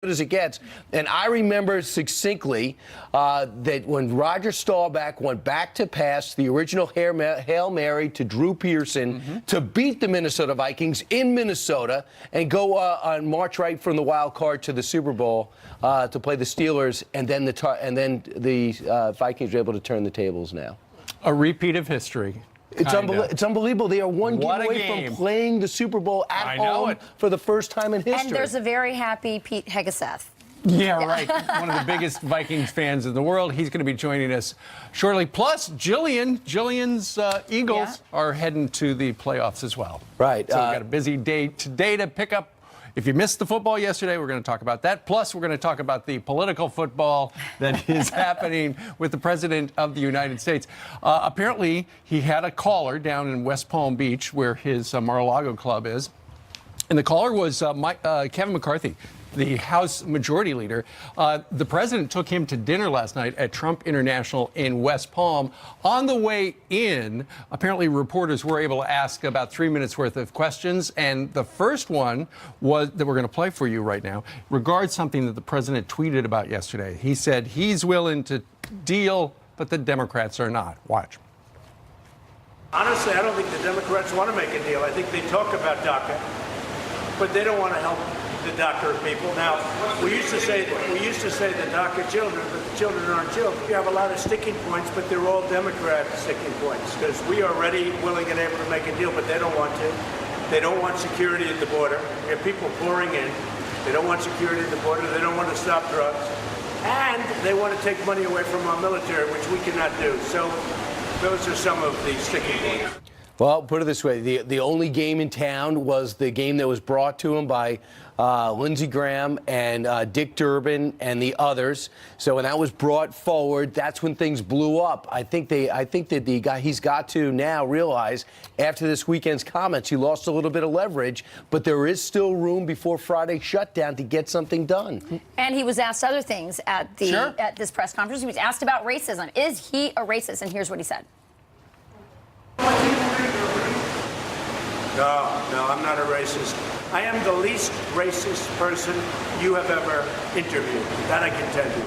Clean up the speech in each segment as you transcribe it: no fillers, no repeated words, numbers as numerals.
as it gets. And I remember succinctly that when Roger Staubach went back to pass the original Hail Mary to Drew Pearson to beat the Minnesota Vikings in Minnesota and go on march right from the wild card to the Super Bowl to play the Steelers, and then the Vikings were able to turn the tables now. A repeat of history. It's unbelievable. They are one game away from playing the Super Bowl at home for the first time in history. And there's a very happy Pete Hegeseth. Yeah, right. One of the biggest Vikings fans in the world. He's going to be joining us shortly. Plus, Jillian's Eagles are heading to the playoffs as well. Right. So we've got a busy day today to pick up. If you missed the football yesterday, we're going to talk about that. Plus, we're going to talk about the political football that is happening with the President of the United States. Apparently, he had a caller down in West Palm Beach, where his Mar-a-Lago club is. And the caller was Kevin McCarthy, the House Majority Leader. The president took him to dinner last night at Trump International in West Palm. On the way in, apparently reporters were able to ask about 3 minutes worth of questions. And the first one was that we're going to play for you right now regards something that the president tweeted about yesterday. He said he's willing to deal, but the Democrats are not. Watch. Honestly, I don't think the Democrats want to make a deal. I think they talk about DACA, but they don't want to help the DACA people. Now, we used to say the DACA children, but the children aren't children. You have a lot of sticking points, but they're all Democrat sticking points, because we are ready, willing, and able to make a deal, but they don't want to. They don't want security at the border. We have people pouring in. They don't want security at the border. They don't want to stop drugs. And they want to take money away from our military, which we cannot do. So those are some of the sticking points. Well, put it this way. The only game in town was the game that was brought to him by Lindsey Graham and Dick Durbin and the others. So when that was brought forward, that's when things blew up. I think that the guy, he's got to now realize after this weekend's comments, he lost a little bit of leverage, but there is still room before Friday's shutdown to get something done. And he was asked other things at this press conference. He was asked about racism. Is he a racist? And here's what he said. No, I'm not a racist. I am the least racist person you have ever interviewed. That I can tell you.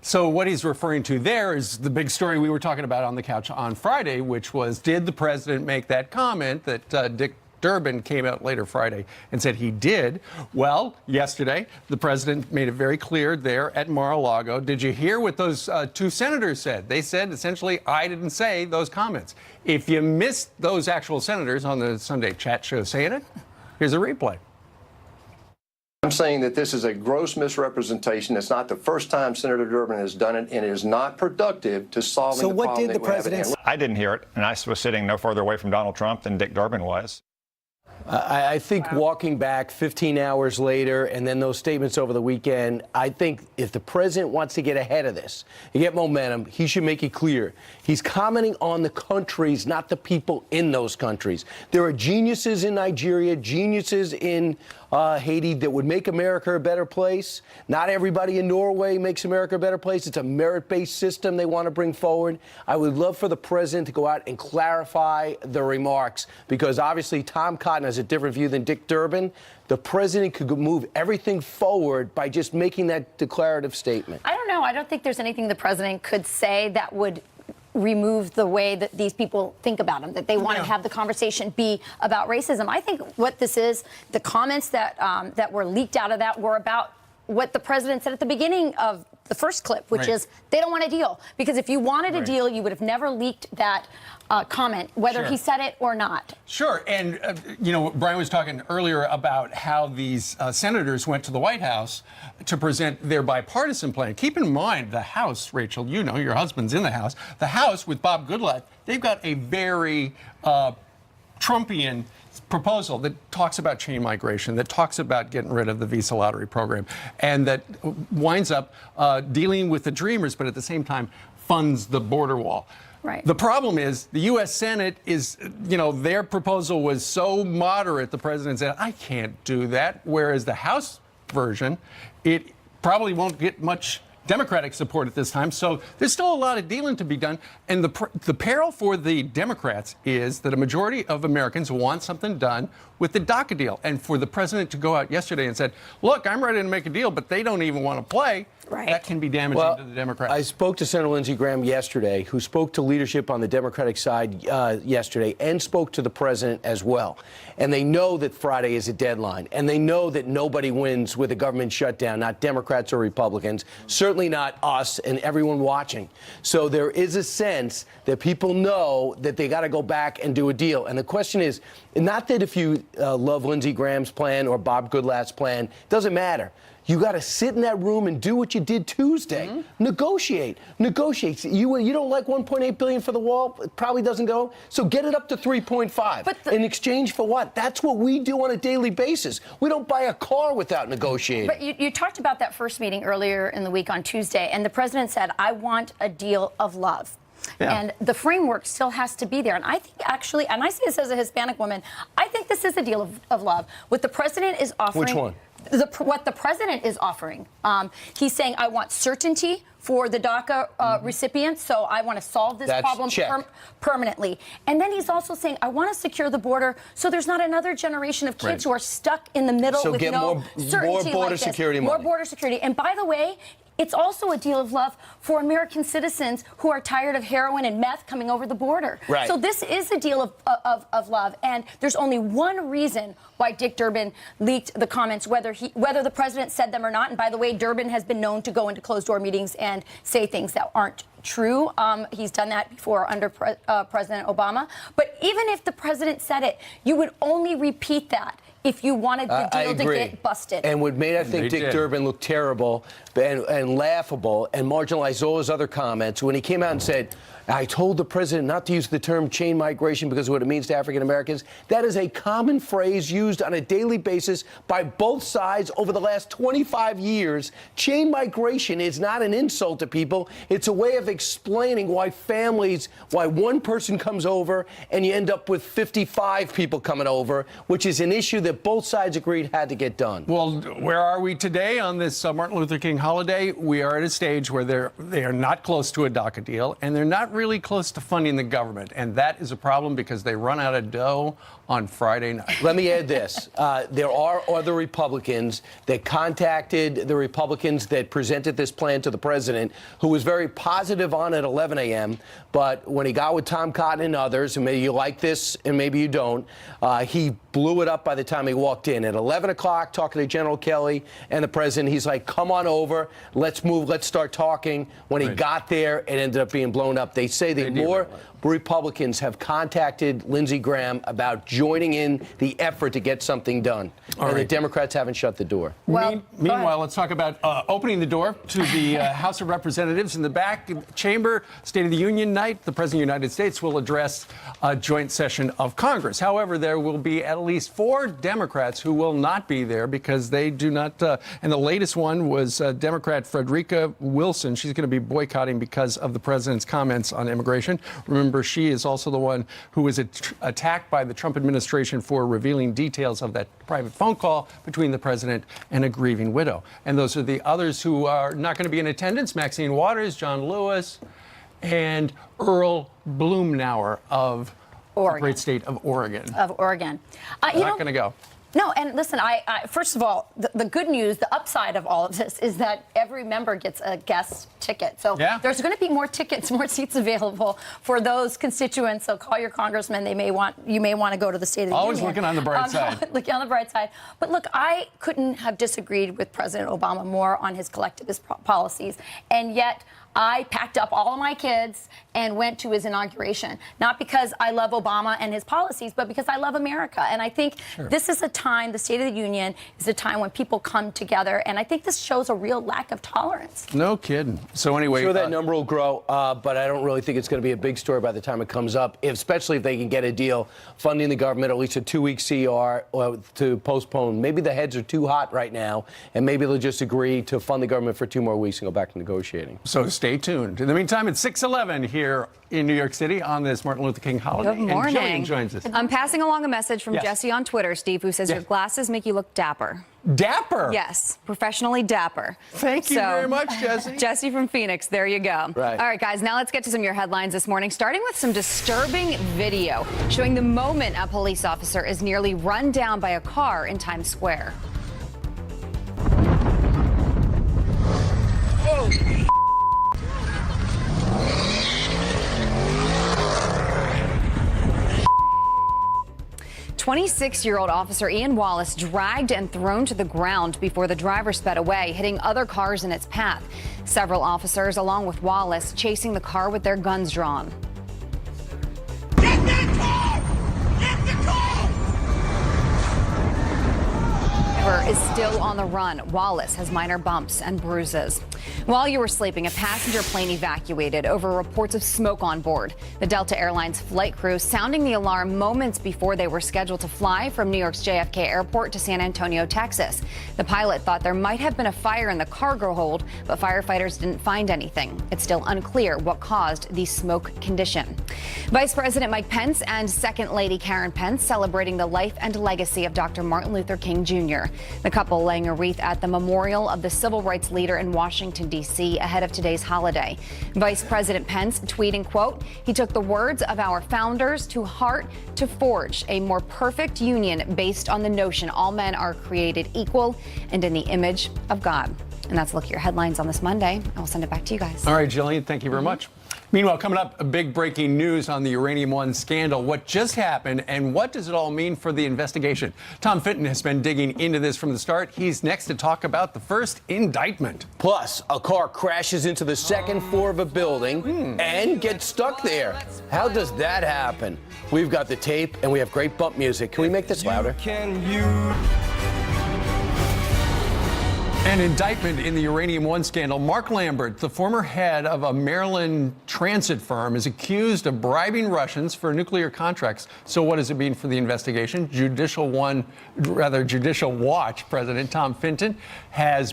So what he's referring to there is the big story we were talking about on the couch on Friday, which was, did the president make that comment that Dick Durbin came out later Friday and said he did? Well, yesterday, the president made it very clear there at Mar-a-Lago. Did you hear what those two senators said? They said, essentially, I didn't say those comments. If you missed those actual senators on the Sunday chat show saying it, here's a replay. I'm saying that this is a gross misrepresentation. It's not the first time Senator Durbin has done it, and it is not productive to solving the problem. So what did the president say? I didn't hear it, and I was sitting no further away from Donald Trump than Dick Durbin was. I think walking back 15 hours later and then those statements over the weekend, I think if the president wants to get ahead of this and get momentum, he should make it clear. He's commenting on the countries, not the people in those countries. There are geniuses in Nigeria, geniuses in Haiti that would make America a better place. Not everybody in Norway makes America a better place. It's a merit-based system they want to bring forward. I would love for the president to go out and clarify the remarks, because obviously Tom Cotton has a different view than Dick Durbin. The president could move everything forward by just making that declarative statement. I don't know. I don't think there's anything the president could say that would remove the way that these people think about him, that they want to have the conversation be about racism. I think what this is, the comments that that were leaked out of that were about what the president said at the beginning of the first clip, which is they don't want a deal. Because if you wanted a deal, you would have never leaked that comment, whether he said it or not. Sure. And, you know, Brian was talking earlier about how these senators went to the White House to present their bipartisan plan. Keep in mind, the House, Rachel, you know, your husband's in the House. The House with Bob Goodlatte, they've got a very Trumpian proposal that talks about chain migration, that talks about getting rid of the visa lottery program, and that winds up dealing with the dreamers, but at the same time funds the border wall. Right. The problem is the U.S. Senate is, you know, their proposal was so moderate, the president said, I can't do that. Whereas the House version, it probably won't get much Democratic support at this time. So there's still a lot of dealing to be done. And the peril for the Democrats is that a majority of Americans want something done with the DACA deal. And for the president to go out yesterday and said, look, I'm ready to make a deal, but they don't even want to play. Right. That can be damaging to the Democrats. I spoke to Senator Lindsey Graham yesterday, who spoke to leadership on the Democratic side yesterday and spoke to the president as well. And they know that Friday is a deadline. And they know that nobody wins with a government shutdown, not Democrats or Republicans, certainly not us and everyone watching. So there is a sense that people know that they got to go back and do a deal. And the question is, not that if you love Lindsey Graham's plan or Bob Goodlatte's plan, it doesn't matter. You got to sit in that room and do what you did Tuesday. Negotiate. You don't like $1.8 billion for the wall? It probably doesn't go. So get it up to 3.5. In exchange for what? That's what we do on a daily basis. We don't buy a car without negotiating. But you talked about that first meeting earlier in the week on Tuesday, and the president said, I want a deal of love. Yeah. And the framework still has to be there. And I think actually, and I see this as a Hispanic woman, I think this is a deal of love. What the president is offering. Which one? What the president is offering. He's saying, I want certainty for the DACA recipients, so I want to solve this problem permanently. And then he's also saying, I want to secure the border so there's not another generation of kids who are stuck in the middle with no certainty. More border security money. More border security. And by the way, it's also a deal of love for American citizens who are tired of heroin and meth coming over the border. Right. So this is a deal of love. And there's only one reason why Dick Durbin leaked the comments, whether the president said them or not. And by the way, Durbin has been known to go into closed-door meetings and say things that aren't true. He's done that before under President Obama. But even if the president said it, you would only repeat that if you wanted the deal to get busted. And what made, I think, Dick Durbin look terrible and laughable and marginalized all his other comments when he came out and said, I told the president not to use the term chain migration because of what it means to African Americans. That is a common phrase used on a daily basis by both sides over the last 25 years. Chain migration is not an insult to people. It's a way of explaining why one person comes over and you end up with 55 people coming over, which is an issue that both sides agreed had to get done. Well, where are we today on this Martin Luther King holiday? We are at a stage where they are not close to a DACA deal, and they're not really close to funding the government. And that is a problem because they run out of dough on Friday night. Let me add this. There are other Republicans that contacted the Republicans that presented this plan to the president, who was very positive on it at 11 a.m. But when he got with Tom Cotton and others, and maybe you like this and maybe you don't, he blew it up by the time he walked in. At 11 o'clock, talking to General Kelly and the president, he's like, come on over, let's move, let's start talking. When he got there, it ended up being blown up. They say that more Republicans have contacted Lindsey Graham about joining in the effort to get something done. The Democrats haven't shut the door. Well, meanwhile, let's talk about opening the door to the House of Representatives. In the back chamber, State of the Union night, the President of the United States will address a joint session of Congress. However, there will be at least 4 Democrats who will not be there because they do not, and the latest one was Democrat Frederica Wilson. She's going to be boycotting because of the president's comments on immigration. Remember, she is also the one who was attacked by the Trump administration for revealing details of that private phone call between the president and a grieving widow. And those are the others who are not going to be in attendance: Maxine Waters, John Lewis, and Earl Blumenauer of the great state of Oregon. You're not going to go. No, and listen, first of all, the good news, the upside of all of this is that every member gets a guest ticket. So there's going to be more tickets, more seats available for those constituents. So call your congressman. You may want to go to the State of the Union. Always looking on the bright side. Looking on the bright side. But look, I couldn't have disagreed with President Obama more on his collectivist policies. And yet, I packed up all of my kids and went to his inauguration, not because I love Obama and his policies, but because I love America. And I think this is a time, the State of the Union is a time when people come together. And I think this shows a real lack of tolerance. No kidding. So anyway, sure, that number will grow, but I don't really think it's going to be a big story by the time it comes up, especially if they can get a deal funding the government, at least a 2-week CR to postpone. Maybe the heads are too hot right now, and maybe they'll just agree to fund the government for 2 more weeks and go back to negotiating. So stay Stay tuned. In the meantime, it's 6:11 here in New York City on this Martin Luther King holiday. Good morning. And Jillian joins us. I'm passing along a message from Yes. Jesse on Twitter, Steve, who says Yes. your glasses make you look dapper. Dapper. Yes, professionally dapper. Thank you very much, Jesse. Jesse from Phoenix, there you go. Right. All right, guys, now let's get to some of your headlines this morning, starting with some disturbing video showing the moment a police officer is nearly run down by a car in Times Square. Oh. 26-year-old officer Ian Wallace dragged and thrown to the ground before the driver sped away, hitting other cars in its path. Several officers, along with Wallace, chasing the car with their guns drawn. Get that car! Get the car! Driver is still on the run. Wallace has minor bumps and bruises. While you were sleeping, a passenger plane evacuated over reports of smoke on board. The Delta Airlines flight crew sounding the alarm moments before they were scheduled to fly from New York's JFK Airport to San Antonio, Texas. The pilot thought there might have been a fire in the cargo hold, but firefighters didn't find anything. It's still unclear what caused the smoke condition. Vice President Mike Pence and Second Lady Karen Pence celebrating the life and legacy of Dr. Martin Luther King Jr. The couple laying a wreath at the memorial of the civil rights leader in Washington, D.C. ahead of today's holiday. Vice President Pence tweeting, quote, "He took the words of our founders to heart to forge a more perfect union based on the notion all men are created equal and in the image of God." And that's a look at your headlines on this Monday. I'll send it back to you guys. All right, Jillian, thank you very much. Meanwhile, coming up, a big breaking news on the Uranium One scandal. What just happened and what does it all mean for the investigation? Tom Fitton has been digging into this from the start. He's next to talk about the first indictment. Plus, a car crashes into the second floor of a building and gets stuck there. How does that happen? We've got the tape and we have great bump music. Can we make this louder? An indictment in the Uranium One scandal. Mark Lambert, the former head of a Maryland transit firm, is accused of bribing Russians for nuclear contracts. So what does it mean for the investigation? Judicial Watch President Tom Fitton has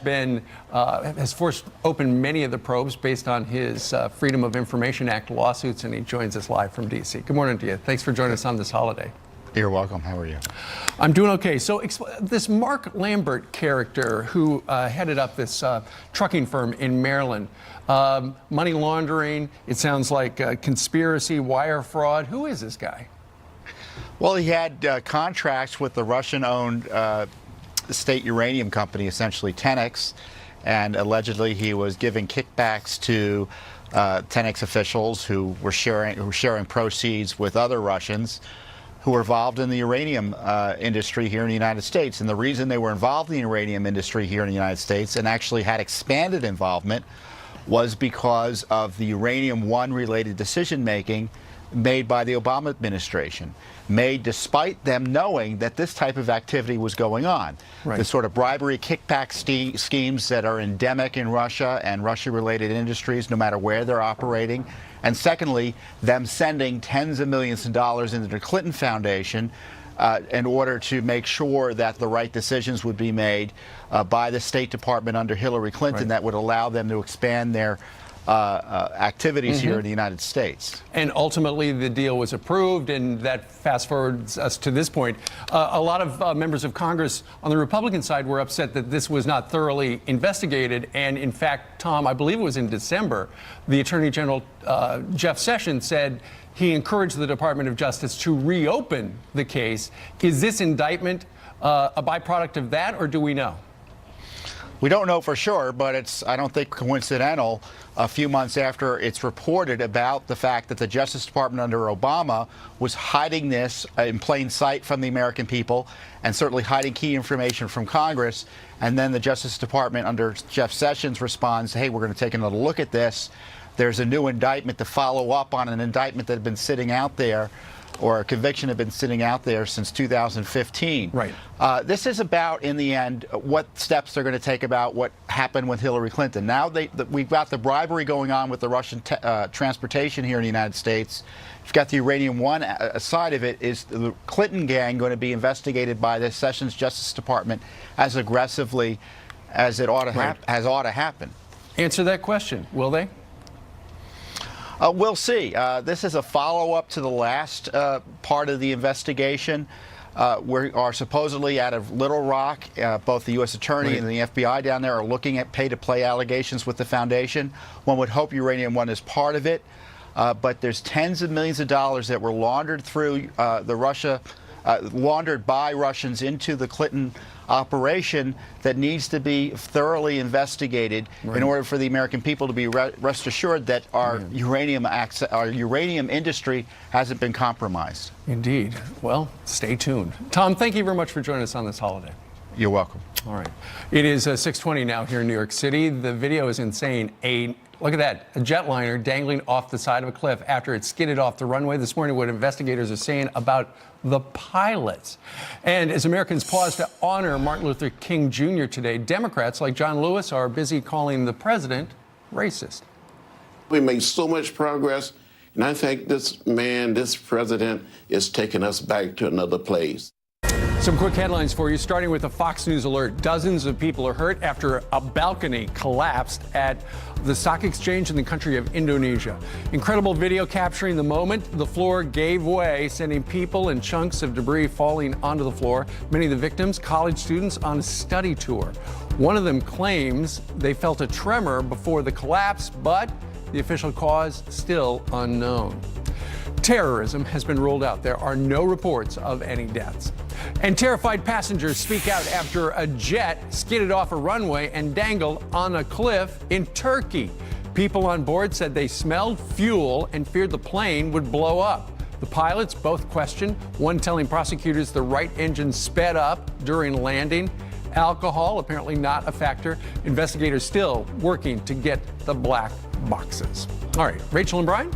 forced open many of the probes based on his Freedom of Information Act lawsuits, and he joins us live from D.C. Good morning to you. Thanks for joining us on this holiday. You're welcome. How are you? I'm doing okay. So this Mark Lambert character who headed up this trucking firm in Maryland, money laundering, it sounds like conspiracy, wire fraud. Who is this guy? Well, he had contracts with the Russian-owned state uranium company, essentially Tenex, and allegedly he was giving kickbacks to Tenex officials who were sharing proceeds with other Russians who were involved in the uranium industry here in the United States. And the reason they were involved in the uranium industry here in the United States and actually had expanded involvement was because of the Uranium One related decision-making made by the Obama administration, made despite them knowing that this type of activity was going on. Right. The sort of bribery kickback schemes that are endemic in Russia and Russia-related industries, no matter where they're operating. And secondly, them sending tens of millions of dollars into the Clinton Foundation in order to make sure that the right decisions would be made by the State Department under Hillary Clinton that would allow them to expand their activities here in the United States. And ultimately, the deal was approved, and that fast forwards us to this point. A lot of members of Congress on the Republican side were upset that this was not thoroughly investigated. And in fact, Tom, I believe it was in December, the Attorney General Jeff Sessions said he encouraged the Department of Justice to reopen the case. Is this indictment a byproduct of that, or do we know? We don't know for sure, but it's, I don't think, coincidental a few months after it's reported about the fact that the Justice Department under Obama was hiding this in plain sight from the American people and certainly hiding key information from Congress. And then the Justice Department under Jeff Sessions responds, hey, we're going to take another look at this. There's a new indictment to follow up on an indictment that had been sitting out there, or a conviction had been sitting out there since 2015. Right. This is about, in the end, what steps they're going to take about what happened with Hillary Clinton. Now we've got the bribery going on with the Russian transportation here in the United States. You've got the Uranium One side of it. Is the Clinton gang going to be investigated by the Sessions Justice Department as aggressively as it ought to happen? Answer that question, will they? We'll see. This is a follow-up to the last part of the investigation. We are supposedly out of Little Rock. Both the U.S. Attorney and the FBI down there are looking at pay-to-play allegations with the foundation. One would hope Uranium One is part of it, but there's tens of millions of dollars that were laundered through laundered by Russians into the Clinton operation that needs to be thoroughly investigated in order for the American people to be rest assured that our uranium industry hasn't been compromised. Indeed. Well, stay tuned. Tom, thank you very much for joining us on this holiday. You're welcome. All right. It is 6:20 now here in New York City. The video is insane. Look at that, a jetliner dangling off the side of a cliff after it skidded off the runway. This morning, what investigators are saying about the pilots. And as Americans pause to honor Martin Luther King Jr. today, Democrats like John Lewis are busy calling the president racist. We made so much progress, and I think this president, is taking us back to another place. Some quick headlines for you, starting with a Fox News alert. Dozens of people are hurt after a balcony collapsed at the stock exchange in the country of Indonesia. Incredible video capturing the moment. The floor gave way, sending people and chunks of debris falling onto the floor. Many of the victims, college students on a study tour. One of them claims they felt a tremor before the collapse, but the official cause still unknown. Terrorism has been ruled out. There are no reports of any deaths. And terrified passengers speak out after a jet skidded off a runway and dangled on a cliff in Turkey. People on board said they smelled fuel and feared the plane would blow up. The pilots both questioned, one telling prosecutors the right engine sped up during landing. Alcohol apparently not a factor. Investigators still working to get the black boxes. All right, Rachel and Brian?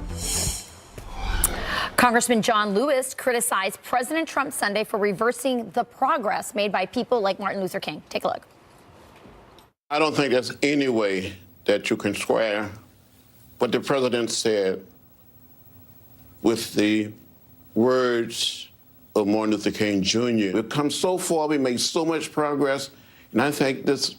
Congressman John Lewis criticized President Trump Sunday for reversing the progress made by people like Martin Luther King. Take a look. I don't think there's any way that you can square what the president said with the words of Martin Luther King Jr. We've come so far, we made so much progress, and I think this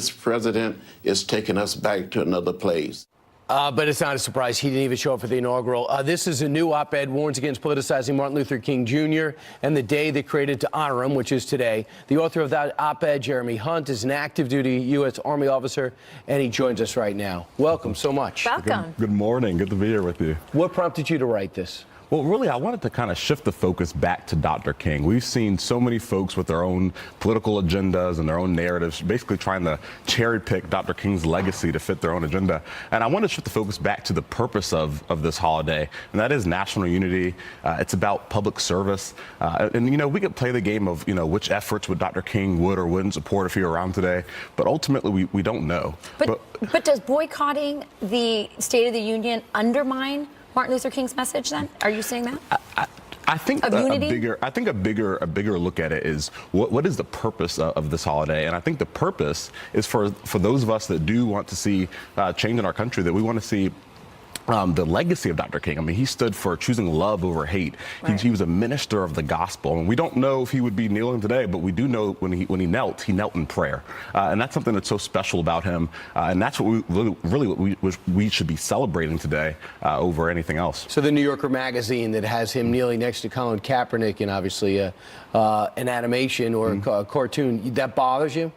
president, is taking us back to another place. But it's not a surprise. He didn't even show up for the inaugural. This is a new op-ed, warns against politicizing Martin Luther King Jr. and the day they created to honor him, which is today. The author of that op-ed, Jeremy Hunt, is an active duty U.S. Army officer, and he joins us right now. Welcome so much. Welcome. Good morning. Good to be here with you. What prompted you to write this? Well, really, I wanted to kind of shift the focus back to Dr. King. We've seen so many folks with their own political agendas and their own narratives, basically trying to cherry pick Dr. King's legacy to fit their own agenda. And I want to shift the focus back to the purpose of this holiday, and that is national unity. It's about public service. And, you know, we could play the game of, you know, which efforts would Dr. King would or wouldn't support if he were around today. But ultimately, we don't know. But does boycotting the State of the Union undermine Martin Luther King's message then? Are you saying that? I think a bigger look at it is what is the purpose of this holiday? And I think the purpose is for those of us that do want to see change in our country, that we want to see the legacy of Dr. King. I mean, he stood for choosing love over hate. Right. He was a minister of the gospel. And we don't know if he would be kneeling today, but we do know when he knelt in prayer. And that's something that's so special about him. And that's what we should be celebrating today over anything else. So the New Yorker magazine that has him kneeling next to Colin Kaepernick in obviously an animation or a cartoon, that bothers you?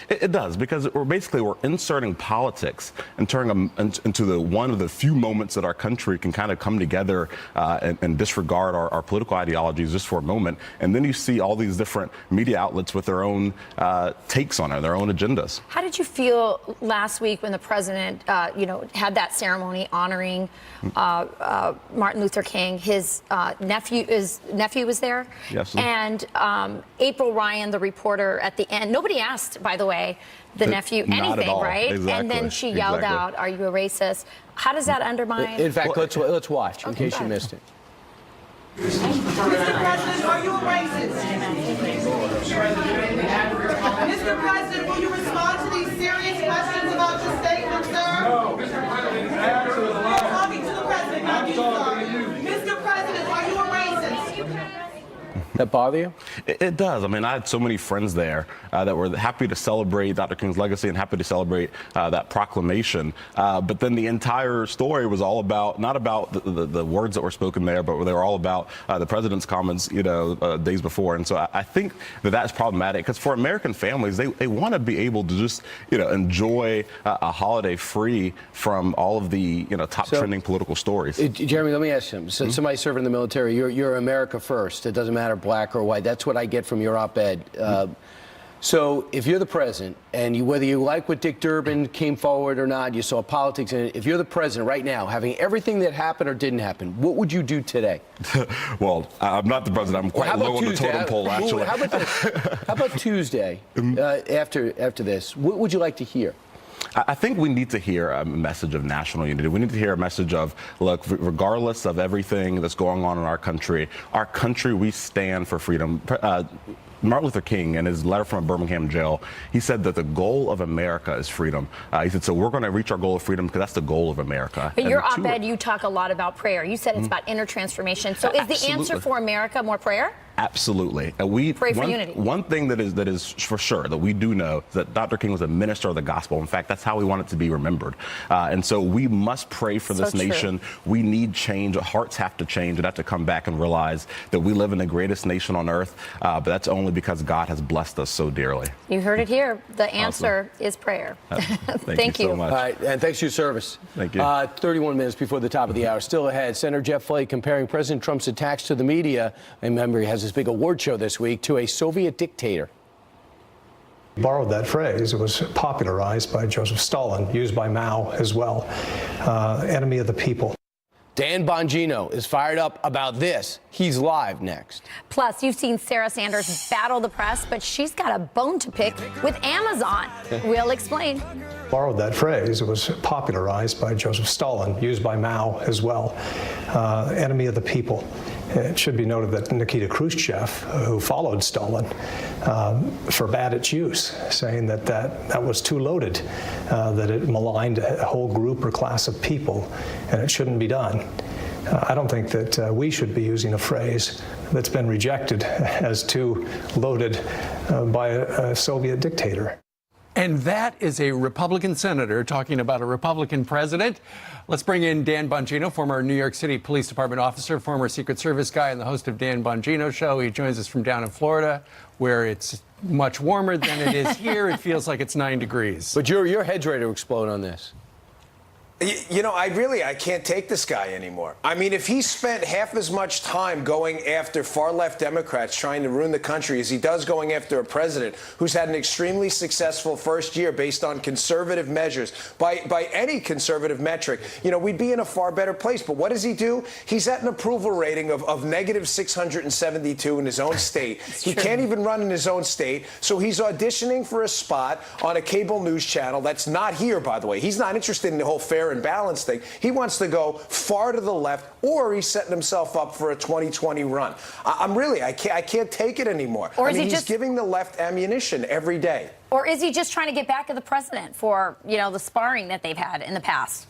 It does, because we're inserting politics and turning them into one of the few moments that our country can kind of come together and disregard our political ideologies just for a moment. And then you see all these different media outlets with their own takes on it, their own agendas. How did you feel last week when the president, had that ceremony honoring Martin Luther King? His nephew was there. Yes. And April Ryan, the reporter, at the end. Nobody asked, by the way, the nephew anything, right? Exactly. And then she yelled out, "Are you a racist?" How does that undermine? In fact, let's watch in case you missed it. Mr. President, are you a racist? Mr. President, will you respond to these serious questions about your statement, sir? No, Mr. President, I'm talking to the president, not you, sir. Mr. President, are you a racist? That bother you? It does. I mean, I had so many friends there that were happy to celebrate Dr. King's legacy and happy to celebrate that proclamation. But then the entire story was all about, not about the words that were spoken there, but they were all about the president's comments, days before. And so I think that that's problematic because for American families, they want to be able to just, enjoy a holiday free from all of the, top trending political stories. Jeremy, let me ask you, since somebody serving in the military, you're America first. It doesn't matter black or white. That's what I get from your op-ed. So if you're the president, and whether you like what Dick Durbin came forward or not, you saw politics in it, if you're the president right now, having everything that happened or didn't happen, what would you do today? Well, I'm not the president. I'm quite low on the totem pole, actually. How about this? How about Tuesday, after this? What would you like to hear? I think we need to hear a message of national unity. We need to hear a message of, look, regardless of everything that's going on in our country, we stand for freedom. Martin Luther King, in his letter from a Birmingham jail, he said that the goal of America is freedom. He said, so we're going to reach our goal of freedom because that's the goal of America. But your op-ed, you talk a lot about prayer. You said it's about inner transformation. So is the answer for America more prayer? Absolutely. And pray for unity. One thing that is for sure that we do know is that Dr. King was a minister of the gospel. In fact, that's how we want it to be remembered. And so we must pray for this nation. We need change. Our hearts have to change and have to come back and realize that we live in the greatest nation on earth. But that's only because God has blessed us so dearly. You heard it here. The answer is prayer. Thank you so much. All right, and thanks for your service. Thank you. 31 minutes before the top of the hour. Still ahead, Senator Jeff Flake comparing President Trump's attacks to the media. Remember, he has this big award show this week, to a Soviet dictator. Borrowed that phrase. It was popularized by Joseph Stalin, used by Mao as well. Enemy of the people. Dan Bongino is fired up about this. He's live next. Plus, you've seen Sarah Sanders battle the press, but she's got a bone to pick with Amazon. We'll explain. Borrowed that phrase. It was popularized by Joseph Stalin, used by Mao as well. Enemy of the people. It should be noted that Nikita Khrushchev, who followed Stalin, forbade its use, saying that was too loaded, that it maligned a whole group or class of people, and it shouldn't be done. I don't think that we should be using a phrase that's been rejected as too loaded by a Soviet dictator. And that is a Republican senator talking about a Republican president. Let's bring in Dan Bongino, former New York City Police Department officer, former Secret Service guy, and the host of Dan Bongino Show. He joins us from down in Florida, where it's much warmer than it is here. It feels like it's 9 degrees. But your head's ready to explode on this. I can't take this guy anymore. I mean, if he spent half as much time going after far-left Democrats trying to ruin the country as he does going after a president who's had an extremely successful first year based on conservative measures, by any conservative metric, we'd be in a far better place. But what does he do? He's at an approval rating of negative 672 in his own state. He can't even run in his own state, so he's auditioning for a spot on a cable news channel that's not here, by the way. He's not interested in the whole fair and balanced thing. He wants to go far to the left, or he's setting himself up for a 2020 run. I can't take it anymore. Or he's giving the left ammunition every day. Or is he just trying to get back at the president for, the sparring that they've had in the past?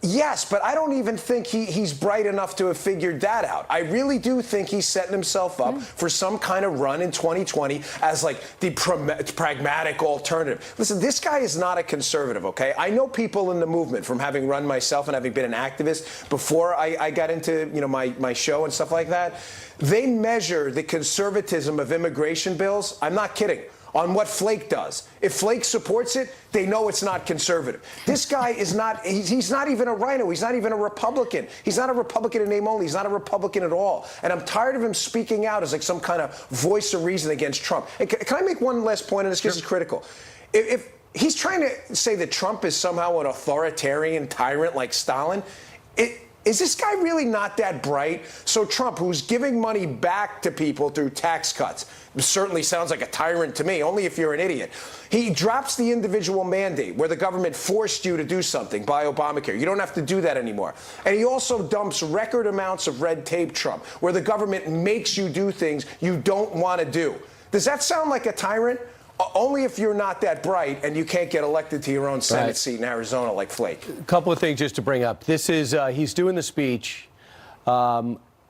Yes, but I don't even think he's bright enough to have figured that out. I really do think he's setting himself up for some kind of run in 2020 as like the pragmatic alternative. Listen, this guy is not a conservative, okay? I know people in the movement from having run myself and having been an activist before I got into my show and stuff like that. They measure the conservatism of immigration bills. I'm not kidding. On what Flake does. If Flake supports it, they know it's not conservative. This guy is not, he's not even a rhino. He's not even a Republican. He's not a Republican in name only. He's not a Republican at all. And I'm tired of him speaking out as like some kind of voice of reason against Trump. And can I make one last point on this? Because it's critical. If he's trying to say that Trump is somehow an authoritarian tyrant like Stalin, is this guy really not that bright? So Trump, who's giving money back to people through tax cuts, certainly sounds like a tyrant to me, only if you're an idiot. He drops the individual mandate where the government forced you to do something by Obamacare. You don't have to do that anymore. And he also dumps record amounts of red tape, Trump, where the government makes you do things you don't want to do. Does that sound like a tyrant? Only if you're not that bright and you can't get elected to your own Senate seat in Arizona like Flake. A couple of things just to bring up. This is, he's doing the speech.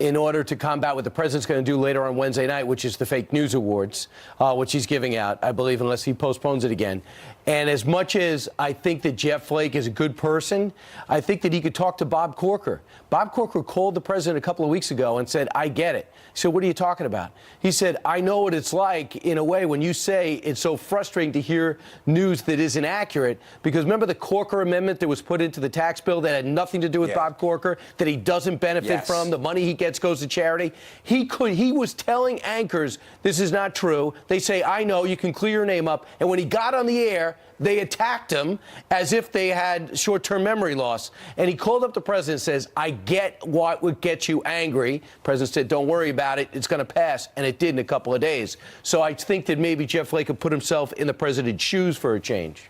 in order to combat what the president's going to do later on Wednesday night, which is the fake news awards, which he's giving out, I believe, unless he postpones it again. And as much as I think that Jeff Flake is a good person, I think that he could talk to Bob Corker. Bob Corker called the president a couple of weeks ago and said, I get it. So what are you talking about? He said, I know what it's like in a way when you say it's so frustrating to hear news that isn't accurate. Because remember the Corker amendment that was put into the tax bill that had nothing to do with Bob Corker, that he doesn't benefit from, the money he gets goes to charity? He was telling anchors, this is not true. They say, I know, you can clear your name up. And when he got on the air, they attacked him as if they had short-term memory loss. And he called up the president and says, I get what would get you angry. The president said, don't worry about it. It's going to pass. And it did in a couple of days. So I think that maybe Jeff Flake could put himself in the president's shoes for a change.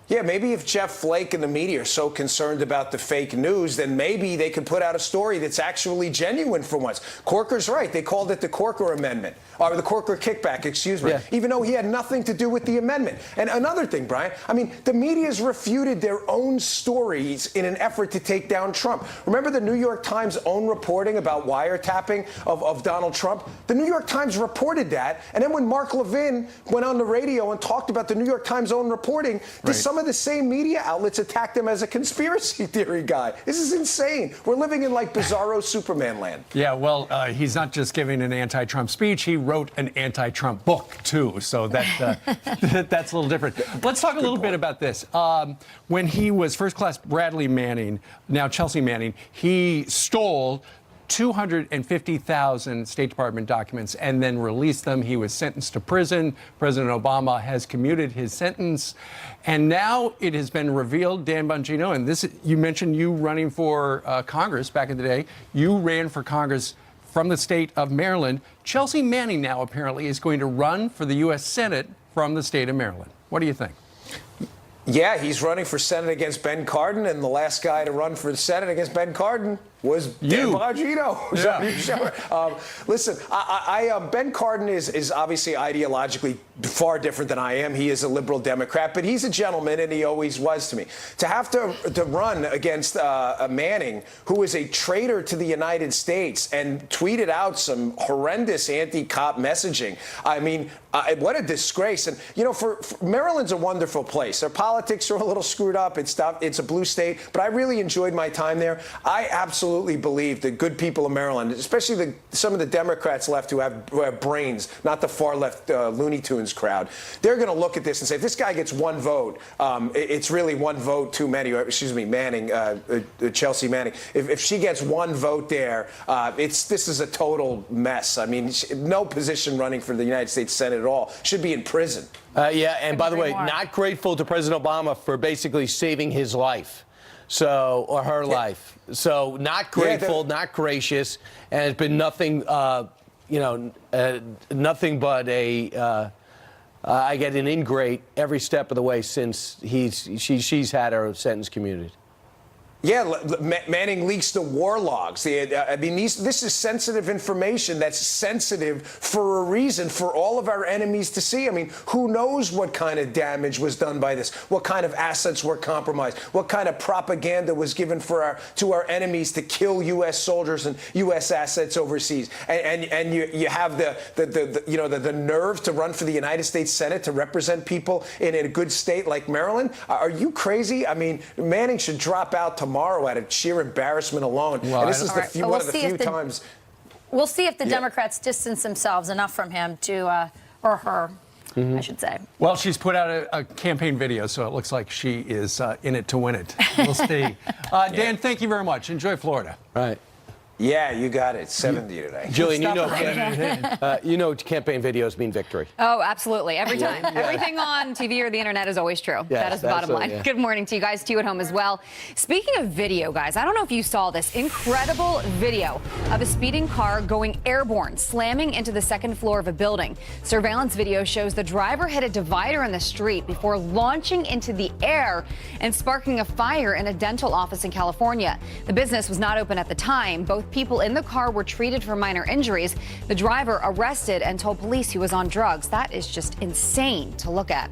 Yeah, maybe if Jeff Flake and the media are so concerned about the fake news, then maybe they could put out a story that's actually genuine for once. Corker's right. They called it the Corker Amendment, or the Corker kickback, excuse me, even though he had nothing to do with the amendment. And another thing, Brian, I mean, the media's refuted their own stories in an effort to take down Trump. Remember the New York Times' own reporting about wiretapping of Donald Trump? The New York Times reported that, and then when Mark Levin went on the radio and talked about the New York Times' own reporting, some of the same media outlets attacked him as a conspiracy theory guy. This is insane. We're living in like bizarro Superman land. Yeah, well, he's not just giving an anti-Trump speech. He wrote an anti-Trump book, too. So that that's a little different. Let's talk a little bit about this. When he was first-class Bradley Manning, now Chelsea Manning, he stole 250,000 State Department documents and then released them. He was sentenced to prison. President Obama has commuted his sentence. And now it has been revealed, Dan Bongino, and this, you mentioned you running for Congress back in the day. You ran for Congress from the state of Maryland. Chelsea Manning now apparently is going to run for the U.S. Senate from the state of Maryland. What do you think? Yeah, he's running for Senate against Ben Cardin, and the last guy to run for the Senate against Ben Cardin was Dan Bongino. Listen, Ben Cardin is obviously ideologically far different than I am. He is a liberal Democrat, but he's a gentleman, and he always was to me. To have to run against a Manning, who is a traitor to the United States and tweeted out some horrendous anti-cop messaging. I mean, what a disgrace. And, you know, for Maryland's a wonderful place. Their politics are a little screwed up. It's a blue state, but I really enjoyed my time there. I absolutely believe the good people of Maryland, especially some of the Democrats left who have brains, not the far left Looney Tunes crowd, they're going to look at this and say, if this guy gets one vote, it's really one vote too many. Excuse me, Manning, Chelsea Manning. If she gets one vote there, this is a total mess. I mean, no position running for the United States Senate at all. Should be in prison. Yeah, and by the way, not grateful to President Obama for basically saving his life. Or her life. So not grateful, not gracious, and it's been nothing, nothing but I get an ingrate every step of the way since she's had her sentence commuted. Yeah, Manning leaks the war logs. I mean, this is sensitive information that's sensitive for a reason for all of our enemies to see. I mean, who knows what kind of damage was done by this? What kind of assets were compromised? What kind of propaganda was given to our enemies to kill U.S. soldiers and U.S. assets overseas? And you have the nerve to run for the United States Senate to represent people in a good state like Maryland? Are you crazy? I mean, Manning should drop out tomorrow out of sheer embarrassment alone. Well, and this is one of the few times. We'll see if the Democrats distance themselves enough from him to, or her, I should say. Well, she's put out a campaign video, so it looks like she is in it to win it. We'll see. Dan, thank you very much. Enjoy Florida. Right. Yeah, you got it. 70 today. Julian, you know campaign videos mean victory. Oh, absolutely. Every time. Everything on TV or the internet is always true. Yes, that is the bottom line. Yeah. Good morning to you guys, to you at home as well. Speaking of video, guys, I don't know if you saw this incredible video of a speeding car going airborne, slamming into the second floor of a building. Surveillance video shows the driver hit a divider in the street before launching into the air and sparking a fire in a dental office in California. The business was not open at the time. Both Both people in the car were treated for minor injuries. The driver arrested and told police he was on drugs. That is just insane to look at.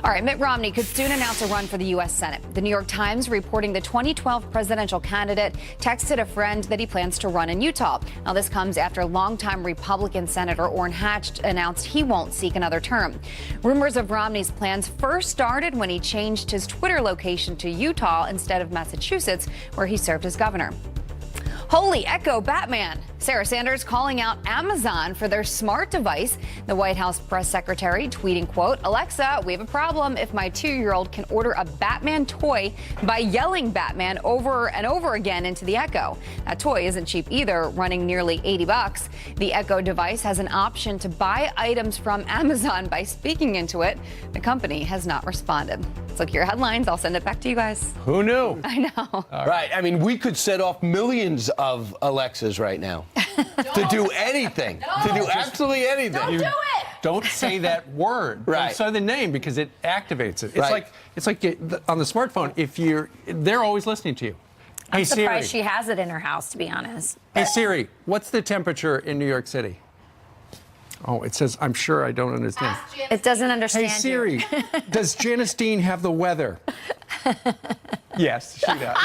All right, Mitt Romney could soon announce a run for the U.S. Senate. The New York Times reporting the 2012 presidential candidate texted a friend that he plans to run in Utah. Now, this comes after longtime Republican Senator Orrin Hatch announced he won't seek another term. Rumors of Romney's plans first started when he changed his Twitter location to Utah instead of Massachusetts, where he served as governor. Holy Echo Batman. Sarah Sanders calling out Amazon for their smart device. The White House press secretary tweeting, quote, Alexa, we have a problem if my 2-year-old can order a Batman toy by yelling Batman over and over again into the Echo. That toy isn't cheap either, running nearly $80. The Echo device has an option to buy items from Amazon by speaking into it. The company has not responded. Let's look at your headlines. I'll send it back to you guys. Who knew? I know. Right. I mean, we could set off millions of Alexas right now to do anything, to do absolutely anything. Don't do it. Don't say that word. Right. Don't say the name because it activates it. Right. It's like on the smartphone. They're always listening to you. Hey I'm surprised Siri. she has it in her house, to be honest. Hey Siri, what's the temperature in New York City? Oh, it says, I'm sure I don't understand. It doesn't understand Hey Siri, you. does Janice Dean have the weather? Yes, she does.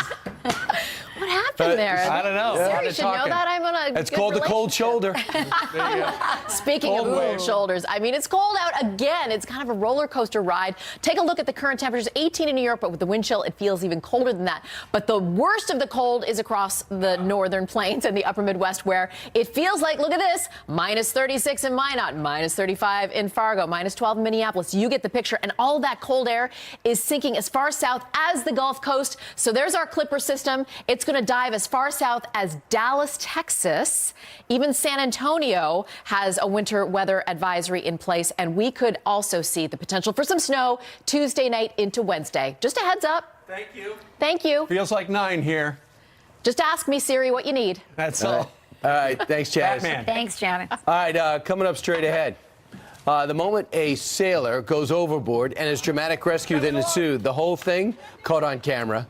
What happened there? I don't know. Siri should know that. I'm on a It's good called the cold relationship. shoulder. Speaking Cold of wave. cold shoulders, I mean, it's cold out again. It's kind of a roller coaster ride. Take a look at the current temperatures, 18 in New York, but with the wind chill, it feels even colder than that. But the worst of the cold is across the northern plains and the upper Midwest, where it feels like, look at this, minus 36 in Minot, minus 35 in Fargo, minus 12 in Minneapolis. You get the picture. And all that cold air is sinking as far south as the Gulf Coast. So there's our Clipper system. It's going to dive as far south as Dallas, Texas. Even San Antonio has a winter weather advisory in place, and we could also see the potential for some snow Tuesday night into Wednesday. Just a heads up. Thank you. Thank you. Feels like 9 here. Just ask me, Siri, what you need. That's all. All right, thanks, Janice. Batman. Thanks, Janet. All right, coming up straight ahead. The moment a sailor goes overboard and his dramatic rescue then ensued, the whole thing caught on camera.